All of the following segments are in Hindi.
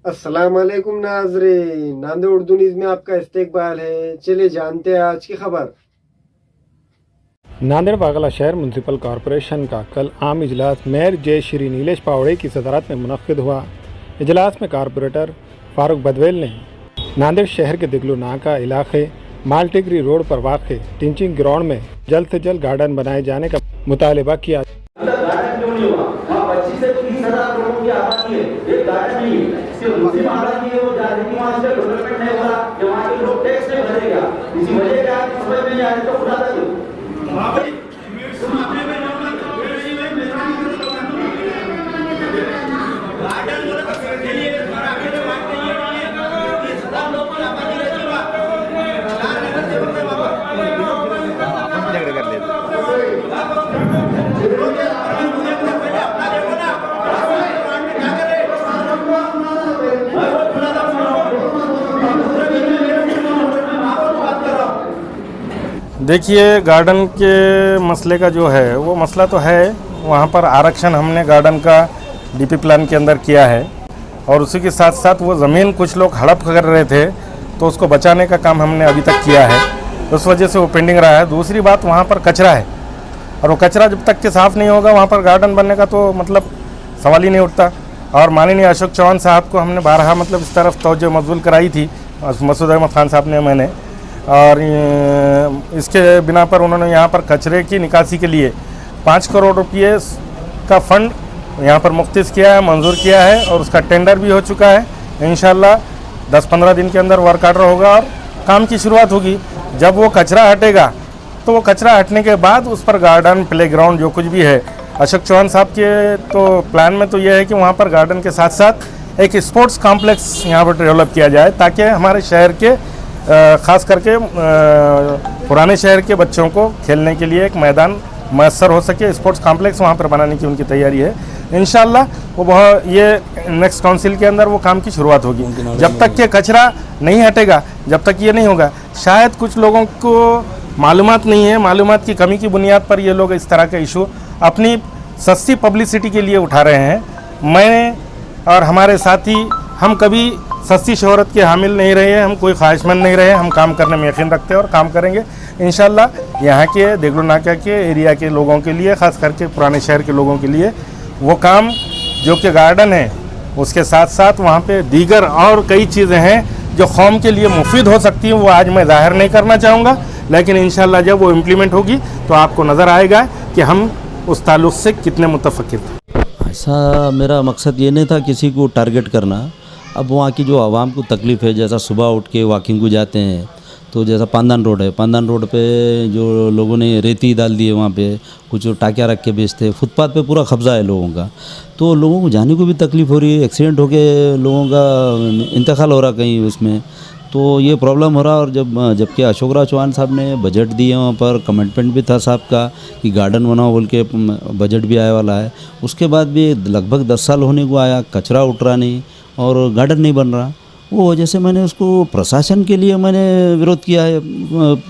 अस्सलाम वालेकुम नाजरीन, नांदेड़ उर्दू न्यूज़ में आपका इस्तकबाल है। चलिए जानते हैं आज की खबर। नांदेड़ बागला शहर म्यूनसिपल कॉरपोरेशन का कल आम इजलास मेयर जय श्री नीलेश पावड़े की सदारत में मुनक्किद हुआ। इजलास में कॉरपोरेटर फारूक बदवेल ने नांदेड़ शहर के दिगलू नाका इलाके मालटिगरी रोड पर वाक़ टीचिंग ग्राउंड में जल्द से जल्द गार्डन बनाए जाने का मुतालबा किया। गार्डन क्यों नहीं हुआ? वहाँ 25 से 30,000 लोगों की आबादी है, एक गार्डन नहीं है। सिर्फ मुस्लिम आबादी है, वो जाति की वहाँ से डेवलपमेंट नहीं हो रहा, या वहाँ के लोग टैक्स नहीं भरेगा। इसी वजह से आप समझ में नहीं आ रहे तो उठाता क्यों? देखिए, गार्डन के मसले का जो है वो मसला तो है, वहाँ पर आरक्षण हमने गार्डन का डीपी प्लान के अंदर किया है और उसी के साथ साथ वो ज़मीन कुछ लोग हड़प कर रहे थे तो उसको बचाने का काम हमने अभी तक किया है, उस वजह से वो पेंडिंग रहा है। दूसरी बात, वहाँ पर कचरा है और वो कचरा जब तक के साफ़ नहीं होगा वहाँ पर गार्डन बनने का तो मतलब सवाल ही नहीं उठता। और माननीय अशोक चौहान साहब को हमने बारहा मतलब इस तरफ तवज्जो मबज़ूल कराई थी, मसूद अहमद खान साहब ने, मैंने, और इसके बिना पर उन्होंने यहाँ पर कचरे की निकासी के लिए 5 करोड़ रुपये का फ़ंड यहाँ पर मुख्तिस किया है, मंजूर किया है और उसका टेंडर भी हो चुका है। इंशाल्लाह 10-15 दिन के अंदर वर्क ऑर्डर होगा और काम की शुरुआत होगी। जब वो कचरा हटेगा तो वो कचरा हटने के बाद उस पर गार्डन, प्लेग्राउंड जो कुछ भी है, अशोक चौहान साहब के तो प्लान में तो ये है कि वहाँ पर गार्डन के साथ साथ एक स्पोर्ट्स कॉम्प्लेक्स यहाँ पर डेवलप किया जाए ताकि हमारे शहर के ख़ास करके पुराने शहर के बच्चों को खेलने के लिए एक मैदान मैसर हो सके। स्पोर्ट्स कॉम्प्लेक्स वहाँ पर बनाने की उनकी तैयारी है। इंशाल्लाह वो बहुत ये नेक्स्ट काउंसिल के अंदर वो काम की शुरुआत होगी। जब तक ये कचरा नहीं हटेगा, जब तक ये नहीं होगा, शायद कुछ लोगों को मालूमात नहीं है, मालूमात की कमी की बुनियाद पर ये लोग इस तरह के इशू अपनी सस्ती पब्लिसिटी के लिए उठा रहे हैं। मैं और हमारे साथी, हम कभी सस्ती शोहरत के हामिल नहीं रहे हैं, हम कोई ख्वाहिशमंद नहीं रहे, हम काम करने में यकीन रखते हैं और काम करेंगे इंशाल्लाह। यहाँ के दिगलू नाका के एरिया के लोगों के लिए, ख़ास करके पुराने शहर के लोगों के लिए वो काम जो कि गार्डन है, उसके साथ साथ वहाँ पे दीगर और कई चीज़ें हैं जो कौम के लिए मुफीद हो सकती हैं, वो आज मैं ज़ाहिर नहीं करना चाहूँगा, लेकिन इंशाल्लाह जब वो इम्प्लीमेंट होगी तो आपको नज़र आएगा कि हम उस ताल्लुक़ से कितने मुतफ़क्किर थे। ऐसा मेरा मकसद ये नहीं था किसी को टारगेट करना। अब वहाँ की जो आवाम को तकलीफ़ है, जैसा सुबह उठ के वॉकिंग को जाते हैं तो जैसा पांदान रोड है, पांदान रोड पे जो लोगों ने रेती डाल दी है, वहाँ पे कुछ टाकिया रख के बेचते हैं, फुटपाथ पे पूरा कब्ज़ा है लोगों का, तो लोगों को जाने को भी तकलीफ़ हो रही है। एक्सीडेंट होके लोगों का इंतकाल हो रहा कहीं उसमें, तो ये प्रॉब्लम हो रहा। और जबकि अशोक राव चौहान साहब ने बजट दिए, वहाँ पर कमिटमेंट भी था साहब का कि गार्डन बनाओ बोल के, बजट भी आने वाला है। उसके बाद भी लगभग 10 साल होने को आया, कचरा उठ रहा नहीं और गार्डन नहीं बन रहा। वो वजह से मैंने उसको प्रशासन के लिए मैंने विरोध किया है,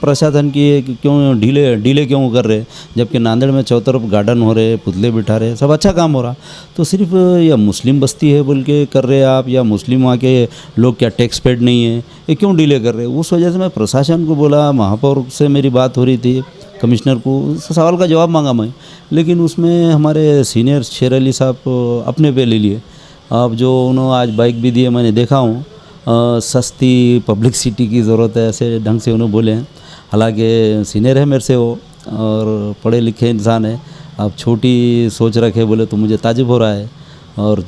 प्रशासन की क्यों ढीले क्यों कर रहे, जबकि नांदेड़ में चौथर तरफ गार्डन हो रहे, पुतले बिठा रहे, सब अच्छा काम हो रहा, तो सिर्फ या मुस्लिम बस्ती है बोल के कर रहे आप, या मुस्लिम वहाँ के लोग क्या टैक्स पेड नहीं है, ये क्यों डिले कर रहे। उस वजह से मैं प्रशासन को बोला, महापौर से मेरी बात हो रही थी, कमिश्नर को सवाल का जवाब मांगा मैं, लेकिन उसमें हमारे सीनियर शेर अली साहब अपने पे ले लिए। अब जो उन्होंने आज बाइक भी दिए, मैंने देखा हूँ, सस्ती पब्लिक सिटी की ज़रूरत है, ऐसे ढंग से उन्होंने बोले हैं। हालांकि सीनियर है मेरे से वो और पढ़े लिखे इंसान है, अब छोटी सोच रखे बोले तो मुझे ताजुब हो रहा है। और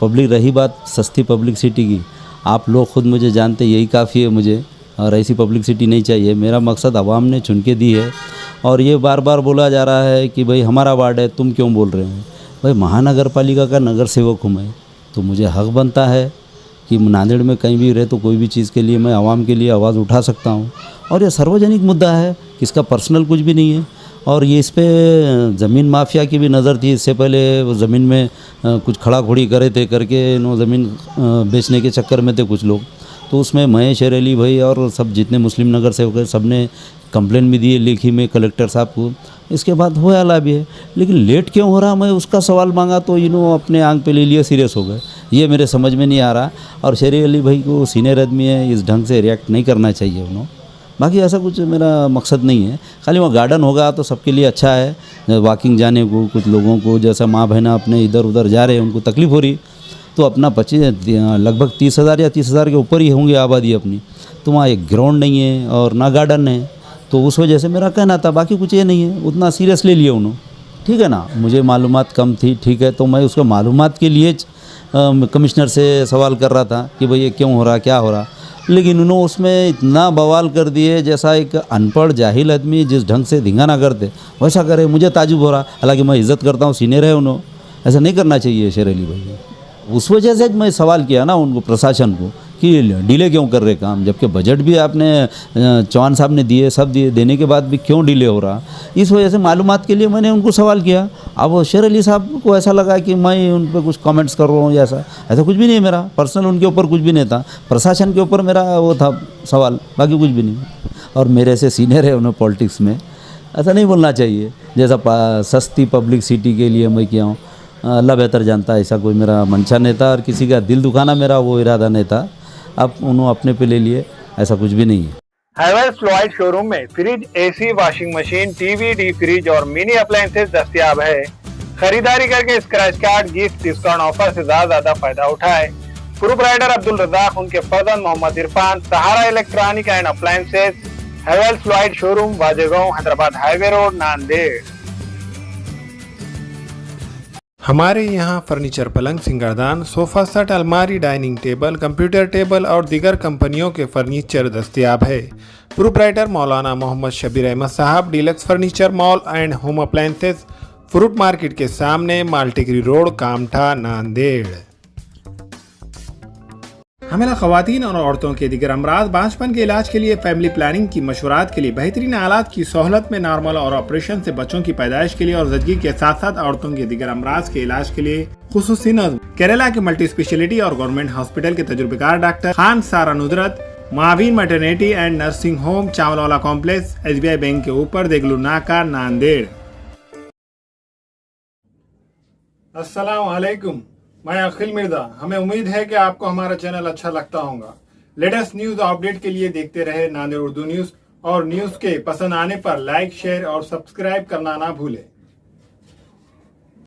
पब्लिक, रही बात सस्ती पब्लिक सिटी की, आप लोग खुद मुझे जानते, यही काफ़ी है मुझे, और ऐसी पब्लिक सिटी नहीं चाहिए। मेरा मकसद आवाम ने चुन के दी है और ये बार बार बोला जा रहा है कि भाई हमारा वार्ड है, तुम क्यों बोल रहे हैं। भाई महानगर पालिका का नगर सेवक हूँ मैं, तो मुझे हक बनता है कि नांदेड़ में कहीं भी रहे तो कोई भी चीज़ के लिए मैं आवाम के लिए आवाज़ उठा सकता हूँ। और ये सार्वजनिक मुद्दा है, किसका पर्सनल कुछ भी नहीं है। और ये इस पर ज़मीन माफिया की भी नज़र थी, इससे पहले वो ज़मीन में कुछ खड़ा खोड़ी करे थे करके नो ज़मीन बेचने के चक्कर में थे कुछ लोग, तो उसमें मैं शेर अली भाई और सब जितने मुस्लिम नगर सेवक हैं सब ने कंप्लेन भी दिए लिखी में कलेक्टर साहब को, इसके बाद हो आला भी है, लेकिन लेट क्यों हो रहा, मैं उसका सवाल मांगा तो अपने आंख पे ले लिया, सीरियस हो गए। ये मेरे समझ में नहीं आ रहा। और शेर अली भाई को सीनियर आदमी है, इस ढंग से रिएक्ट नहीं करना चाहिए उन्होंने। बाकी ऐसा कुछ मेरा मकसद नहीं है, खाली वहाँ गार्डन होगा तो सबके लिए अच्छा है, वॉकिंग जाने को। कुछ लोगों को जैसा माँ बहना अपने इधर उधर जा रहे हैं, उनको तकलीफ़ हो रही, तो अपना 25 लगभग 30,000 या 30,000 के ऊपर ही होंगे आबादी अपनी, तो वहाँ एक ग्राउंड नहीं है और ना गार्डन है, तो उस वजह से मेरा कहना था। बाकी कुछ ये नहीं है, उतना सीरियस ले लिया उन्होंने, ठीक है ना। मुझे मालूमात कम थी, ठीक है, तो मैं उसको मालूमात के लिए कमिश्नर से सवाल कर रहा था कि भाई ये क्यों हो रहा, क्या हो रहा, लेकिन उन्होंने उसमें इतना बवाल कर दिए जैसा एक अनपढ़ जाहिल आदमी जिस ढंग से धिंगाना करते वैसा करे। मुझे ताजुब हो रहा, हालांकि मैं इज़्ज़त करता हूँ, सीनियर है उन्होंने, ऐसा नहीं करना चाहिए शेर अली भाई। उस वजह से मैं सवाल किया ना उनको, प्रशासन को, कि डिले क्यों कर रहे काम, जबकि बजट भी आपने चौहान साहब ने दिए, सब दिए, देने के बाद भी क्यों डिले हो रहा। इस वजह से मालूमात के लिए मैंने उनको सवाल किया। अब शेर अली साहब को ऐसा लगा कि मैं उन पर कुछ कमेंट्स कर रहा हूँ, ऐसा कुछ भी नहीं है मेरा पर्सनल, उनके ऊपर कुछ भी नहीं था, प्रशासन के ऊपर मेरा वो था सवाल, बाकी कुछ भी नहीं। और मेरे से सीनियर है उन्हें पॉलिटिक्स में, ऐसा नहीं बोलना चाहिए। जैसा सस्ती पब्लिसिटी के लिए मैं किया हूँ, अल्लाह बेहतर जानता है, ऐसा कोई मेरा मंशा नहीं था और किसी का दिल दुखाना मेरा वो इरादा नहीं था। अब उन्होंने अपने पे ले लिए, ऐसा कुछ भी नहीं है। हैवेल्स फ्लोराइड शोरूम में fridge, AC, washing machine, TV, D fridge और मिनी अप्लायंसेस दस्तयाब है। खरीदारी करके scratch card, gift, discount offer से ज्यादा फायदा उठाए। प्रोप्राइटर अब्दुल रज़ाक, उनके फर्जंद Mohammad Irfan, Sahara electronic and appliances, Havells fluoride showroom, Wajegaon, Hyderabad highway road, Nanded. हमारे यहाँ फर्नीचर, पलंग, सिंगारदान, सोफा सेट, अलमारी, डाइनिंग टेबल, कंप्यूटर टेबल और दीगर कंपनियों के फर्नीचर दस्तयाब है। प्रोप्राइटर मौलाना मोहम्मद शबीर अहमद साहब, deluxe furniture mall and home appliances, fruit market के सामने, माल्टीगिरी रोड, कामठा, नांदेड़। हमें ख़वातीन और औरतों के दिगर अमराज, बांझपन के इलाज के लिए, फैमिली प्लानिंग की मशवरात के लिए, बेहतरीन आलात की सहूलत में, नॉर्मल और ऑपरेशन से बच्चों की पैदाइश के लिए और ज़चगी के साथ साथ औरतों के दिगर अमराज के इलाज के लिए खुसूसी नज़्म केरला के मल्टी स्पेशलिटी और गवर्नमेंट हॉस्पिटल के तजुर्बेकार doctor Khan Sara Nudrat, Maveen maternity and nursing home, Chawalwala complex, SBI bank के ऊपर, देगलू नाका, नांदेड़। अस्सलाम वालेकुम, मैं अखिल मिर्जा। हमें उम्मीद है कि आपको हमारा चैनल अच्छा लगता होगा। लेटेस्ट न्यूज अपडेट के लिए देखते रहे नांदेड़ उर्दू न्यूज, और न्यूज के पसंद आने पर लाइक, शेयर और सब्सक्राइब करना ना भूलें।